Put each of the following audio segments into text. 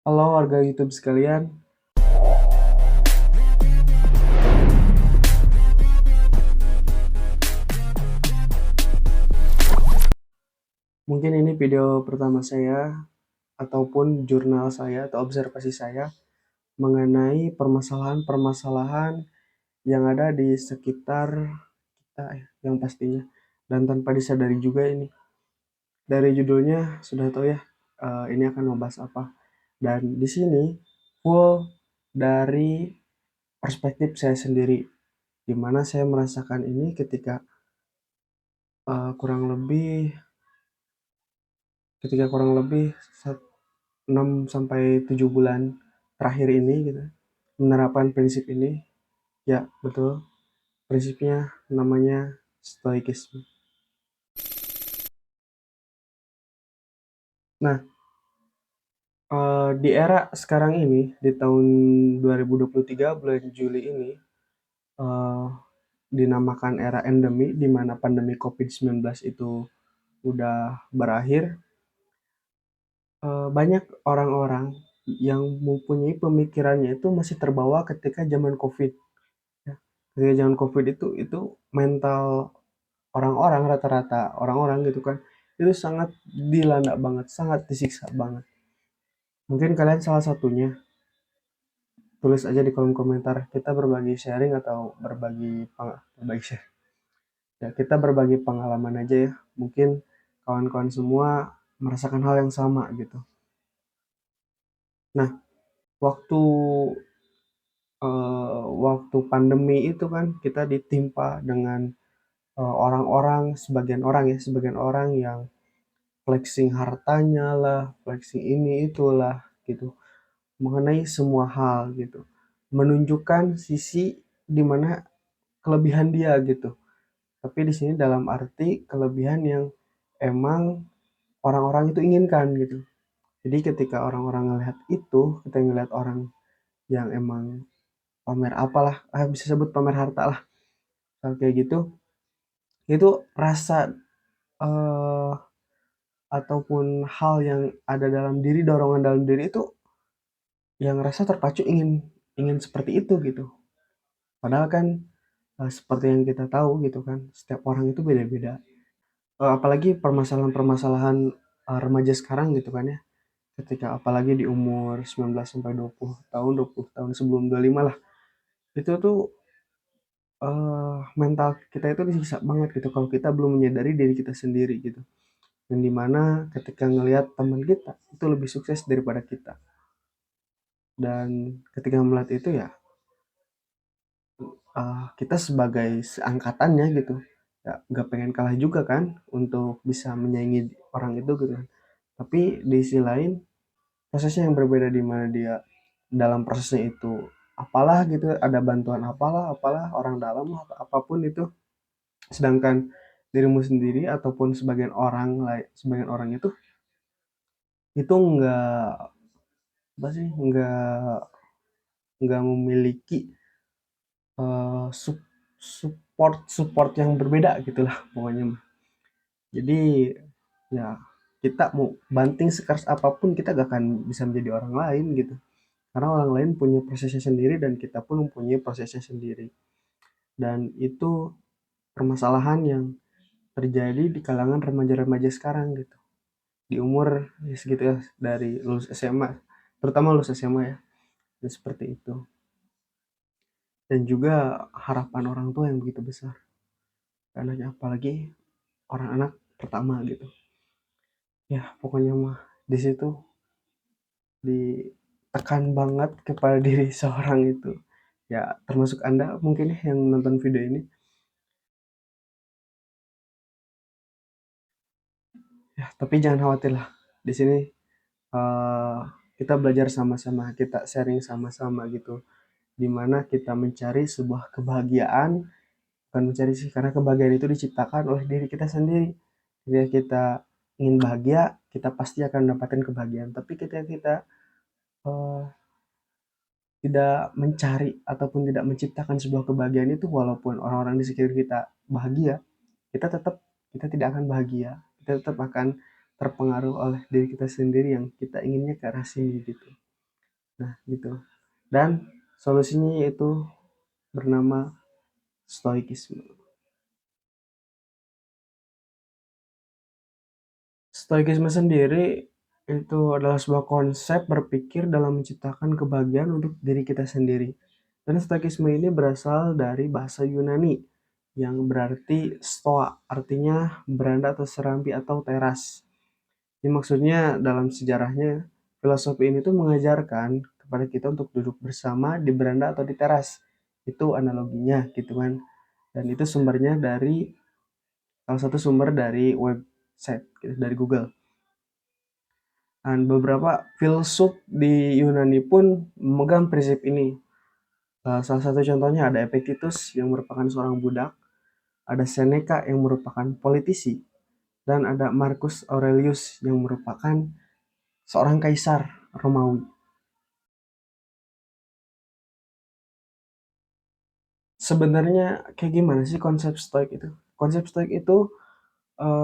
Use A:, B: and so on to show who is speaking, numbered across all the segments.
A: Halo warga YouTube sekalian, mungkin ini video pertama saya ataupun jurnal saya atau observasi saya mengenai permasalahan-permasalahan yang ada di sekitar kita ya, yang pastinya. Dan tanpa disadari juga ini, dari judulnya sudah tahu ya, ini akan membahas apa. Dan di sini full dari perspektif saya sendiri, di mana saya merasakan ini ketika kurang lebih ketika kurang lebih 6 sampai 7 bulan terakhir ini gitu menerapkan prinsip ini. Ya betul, prinsipnya namanya stoikisme. Nah, di era sekarang ini di tahun 2023 bulan Juli ini, eh, dinamakan era endemi, di mana pandemi COVID-19 itu udah berakhir. Banyak orang-orang yang mempunyai pemikirannya itu masih terbawa ketika zaman COVID ya. Ketika zaman COVID itu mental orang-orang, rata-rata orang-orang gitu kan, itu sangat dilanda banget, sangat disiksa banget. Mungkin kalian salah satunya. Tulis aja di kolom komentar, kita berbagi sharing atau berbagi share. Ya, kita berbagi pengalaman aja ya. Mungkin kawan-kawan semua merasakan hal yang sama gitu. Nah, waktu waktu pandemi itu kan kita ditimpa dengan orang-orang, sebagian orang yang flexing hartanya lah, flexing ini itulah gitu, mengenai semua hal gitu, menunjukkan sisi dimana kelebihan dia gitu. Tapi di sini dalam arti kelebihan yang emang orang-orang itu inginkan gitu. Jadi ketika orang-orang ngelihat itu, kita ngelihat orang yang emang pamer apalah, bisa sebut pamer harta lah, kayak gitu, itu rasa eh, ataupun hal yang ada dalam diri, dorongan dalam diri itu yang rasa terpacu ingin ingin seperti itu gitu. Padahal kan seperti yang kita tahu gitu kan, setiap orang itu beda-beda. Apalagi permasalahan-permasalahan remaja sekarang gitu kan ya. Ketika apalagi di umur 19 sampai 20 tahun, 20 tahun sebelum 25 lah. Itu tuh mental kita itu disiksa banget gitu kalau kita belum menyadari diri kita sendiri gitu. Dan dimana ketika ngelihat teman kita itu lebih sukses daripada kita. Dan ketika melihat itu ya, kita sebagai seangkatannya gitu, ya nggak pengen kalah juga kan untuk bisa menyaingi orang itu gitu kan. Tapi di sisi lain, prosesnya yang berbeda di mana dia dalam prosesnya itu apalah gitu, ada bantuan apalah apalah orang dalam atau apapun itu, sedangkan dirimu sendiri ataupun sebagian orang itu apa sih nggak memiliki support support yang berbeda gitulah pokoknya. Jadi ya, kita mau banting sekeras apapun kita gak akan bisa menjadi orang lain gitu, karena orang lain punya prosesnya sendiri dan kita pun mempunyai prosesnya sendiri. Dan itu permasalahan yang terjadi di kalangan remaja-remaja sekarang gitu, di umur ya segitu ya, dari lulus SMA, terutama lulus SMA ya, dan seperti itu. Dan juga harapan orang tua yang begitu besar, karena apalagi orang anak pertama gitu. Ya pokoknya mah di situ ditekan banget kepada diri seorang itu. Ya termasuk Anda mungkin ya yang nonton video ini. Ya tapi jangan khawatir lah. Di sini eh, kita belajar sama-sama, kita sharing sama-sama gitu. Dimana kita mencari sebuah kebahagiaan, bukan mencari sih, karena kebahagiaan itu diciptakan oleh diri kita sendiri. Ketika kita ingin bahagia, kita pasti akan mendapatkan kebahagiaan. Tapi ketika kita eh, tidak mencari ataupun tidak menciptakan sebuah kebahagiaan itu, walaupun orang-orang di sekitar kita bahagia, kita tidak akan bahagia. Kita tetap akan terpengaruh oleh diri kita sendiri yang kita inginnya ke arah sini gitu. Nah, gitu. Dan solusinya yaitu bernama stoikisme. Stoikisme sendiri itu adalah sebuah konsep berpikir dalam menciptakan kebahagiaan untuk diri kita sendiri. Dan stoikisme ini berasal dari bahasa Yunani yang berarti stoa, artinya beranda atau serambi atau teras. Ini maksudnya dalam sejarahnya, filosofi ini tuh mengajarkan kepada kita untuk duduk bersama di beranda atau di teras. Itu analoginya gitu kan. Dan itu sumbernya dari salah satu sumber dari website gitu, dari Google. Dan beberapa filsuf di Yunani pun memegang prinsip ini. Salah satu contohnya ada Epictetus yang merupakan seorang budak, ada Seneca yang merupakan politisi, dan ada Marcus Aurelius yang merupakan seorang kaisar Romawi. Sebenarnya kayak gimana sih konsep stoik itu? Konsep stoik itu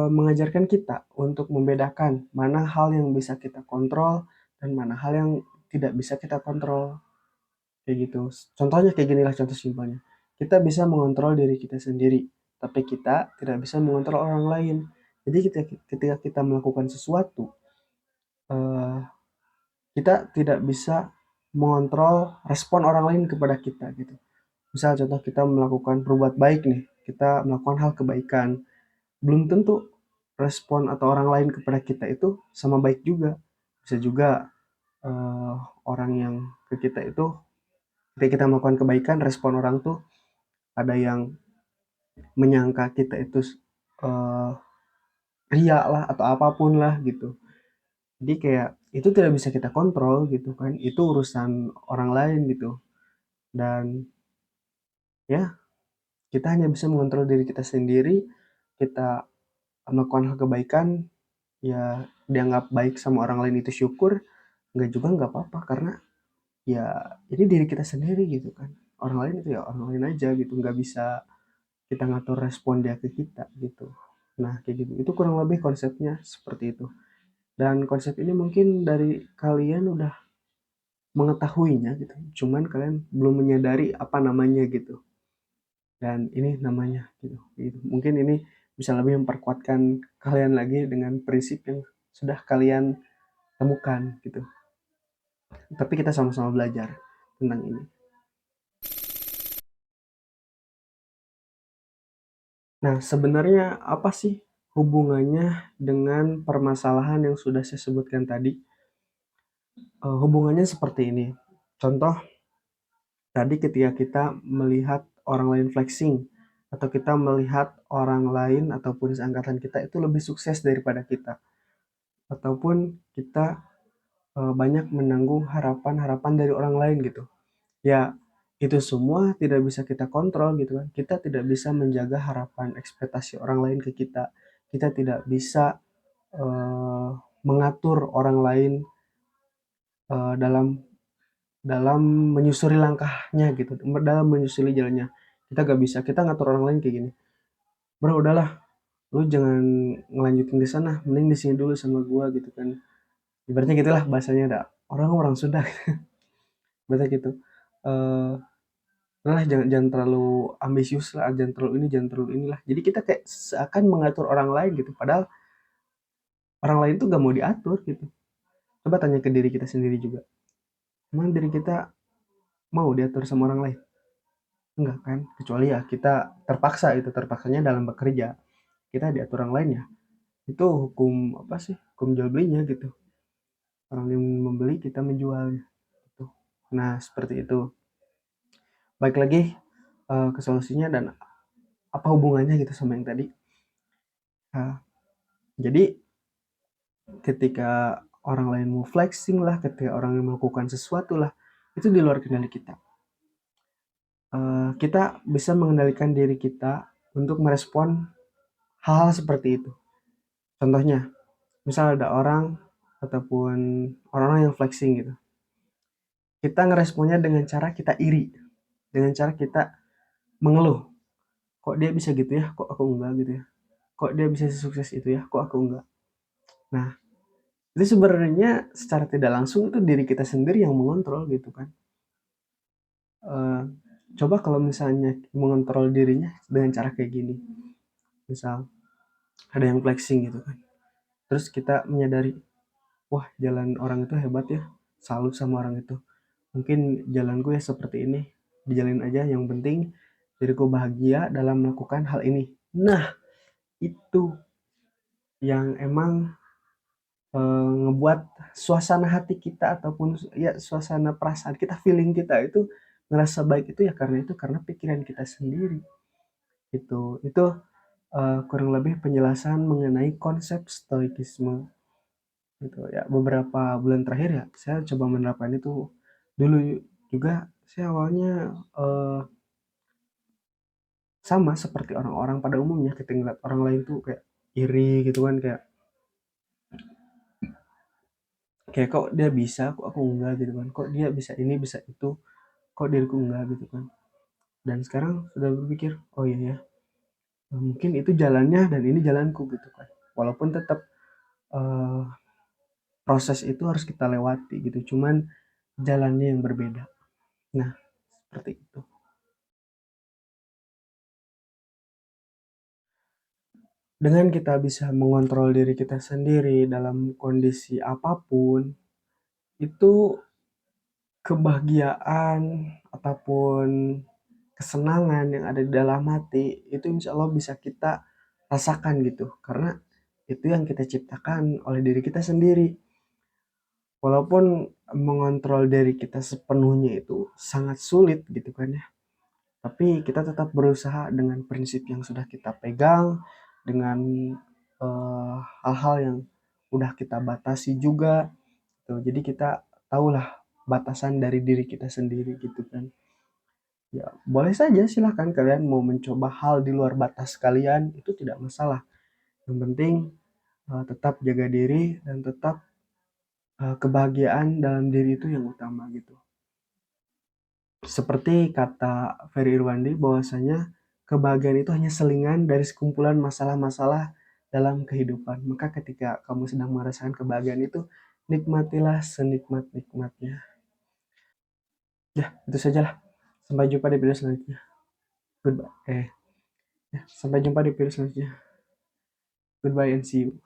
A: mengajarkan kita untuk membedakan mana hal yang bisa kita kontrol dan mana hal yang tidak bisa kita kontrol. Kayak gitu. Contohnya kayak ginilah contoh simpelnya. Kita bisa mengontrol diri kita sendiri, tapi kita tidak bisa mengontrol orang lain. Jadi ketika kita melakukan sesuatu, eh, kita tidak bisa mengontrol respon orang lain kepada kita gitu. Misal contoh kita melakukan berbuat baik nih, kita melakukan hal kebaikan, belum tentu respon atau orang lain kepada kita itu sama baik juga. Bisa juga eh, orang yang ke kita itu ketika kita melakukan kebaikan, respon orang tuh ada yang menyangka kita itu eh, ria lah atau apapun lah gitu. Jadi kayak itu tidak bisa kita kontrol gitu kan. Itu urusan orang lain gitu. Dan ya kita hanya bisa mengontrol diri kita sendiri. Kita melakukan hal kebaikan ya dianggap baik sama orang lain itu syukur. Enggak juga nggak apa-apa karena ya ini diri kita sendiri gitu kan. Orang lain itu ya orang lain aja gitu. Nggak bisa kita ngatur respon dia ke kita gitu. Nah kayak gitu. Itu kurang lebih konsepnya seperti itu. Dan konsep ini mungkin dari kalian udah mengetahuinya gitu. Cuman kalian belum menyadari apa namanya gitu. Dan ini namanya gitu. Gitu. Mungkin ini bisa lebih memperkuatkan kalian lagi dengan prinsip yang sudah kalian temukan gitu. Tapi kita sama-sama belajar tentang ini. Nah, sebenarnya apa sih hubungannya dengan permasalahan yang sudah saya sebutkan tadi? Hubungannya seperti ini. Contoh, tadi ketika kita melihat orang lain flexing, atau kita melihat orang lain ataupun seangkatan kita itu lebih sukses daripada kita, ataupun kita banyak menanggung harapan-harapan dari orang lain gitu. Ya, itu semua tidak bisa kita kontrol gitu kan. Kita tidak bisa menjaga harapan ekspektasi orang lain ke kita. Kita tidak bisa eh, mengatur orang lain dalam dalam menyusuri langkahnya gitu, dalam menyusuri jalannya. Kita gak bisa, kita ngatur orang lain kayak gini. Bro, udahlah, lu jangan ngelanjutin di sana, mending di sini dulu sama gua gitu kan. Ibaratnya gitulah bahasanya ada orang-orang Sunda, berarti gitu. Eh, udahlah jangan terlalu ambisius lah, jangan terlalu ini, jangan terlalu inilah. Jadi kita kayak seakan mengatur orang lain gitu, padahal orang lain tuh gak mau diatur gitu. Coba tanya ke diri kita sendiri juga. Emang diri kita mau diatur sama orang lain? Enggak kan? Kecuali ya kita terpaksa itu, terpaksanya dalam bekerja. Kita diatur orang lain ya. Itu hukum apa sih? Hukum jual belinya gitu. Orang yang membeli, kita menjual gitu. Nah, seperti itu. Baik lagi ke solusinya dan apa hubungannya gitu sama yang tadi. Nah, jadi ketika orang lain mau flexing lah, ketika orang yang melakukan sesuatu lah, itu di luar kendali kita. Kita bisa mengendalikan diri kita untuk merespon hal-hal seperti itu. Contohnya, misal ada orang ataupun orang-orang yang flexing gitu. Kita ngeresponnya dengan cara kita iri, dengan cara kita mengeluh. Kok dia bisa gitu ya? Kok aku enggak gitu ya? Kok dia bisa sukses itu ya? Kok aku enggak? Nah, Jadi sebenarnya secara tidak langsung itu diri kita sendiri yang mengontrol gitu kan. Eh, Coba kalau misalnya mengontrol dirinya dengan cara kayak gini, misal ada yang flexing gitu kan, terus kita menyadari, wah jalan orang itu hebat ya, salut sama orang itu, mungkin jalanku ya seperti ini, dijalin aja, yang penting diriku bahagia dalam melakukan hal ini. Nah, itu yang emang ngebuat suasana hati kita ataupun ya suasana perasaan kita, feeling kita itu ngerasa baik, itu ya karena pikiran kita sendiri. Itu kurang lebih penjelasan mengenai konsep stoikisme gitu ya. Beberapa bulan terakhir ya saya coba menerapkan itu. Dulu juga saya awalnya eh, sama seperti orang-orang pada umumnya, ketika ngeliat orang lain tuh kayak iri gitu kan, kayak kayak kok dia bisa, kok aku enggak gitu kan, kok dia bisa ini bisa itu, kok diriku enggak gitu kan. Dan sekarang sudah berpikir, oh iya ya, mungkin itu jalannya dan ini jalanku gitu kan. Walaupun tetap eh, proses itu harus kita lewati gitu, cuman jalannya yang berbeda. Nah, seperti itu. Dengan kita bisa mengontrol diri kita sendiri dalam kondisi apapun, itu kebahagiaan ataupun kesenangan yang ada di dalam hati itu insya Allah bisa kita rasakan gitu, karena itu yang kita ciptakan oleh diri kita sendiri. Walaupun mengontrol diri kita sepenuhnya itu sangat sulit gitu kan ya, tapi kita tetap berusaha dengan prinsip yang sudah kita pegang, dengan hal-hal yang udah kita batasi juga tuh. Jadi kita tahulah batasan dari diri kita sendiri gitu kan. Ya, boleh saja silahkan kalian mau mencoba hal di luar batas kalian, itu tidak masalah. Yang penting tetap jaga diri dan tetap kebahagiaan dalam diri itu yang utama gitu. Seperti kata Ferry Irwandi bahwasanya kebahagiaan itu hanya selingan dari sekumpulan masalah-masalah dalam kehidupan. Maka ketika kamu sedang merasakan kebahagiaan itu, nikmatilah senikmat-nikmatnya. Ya, itu sajalah. Sampai jumpa di video selanjutnya. Goodbye. Ya, sampai jumpa di video selanjutnya. Goodbye and see you.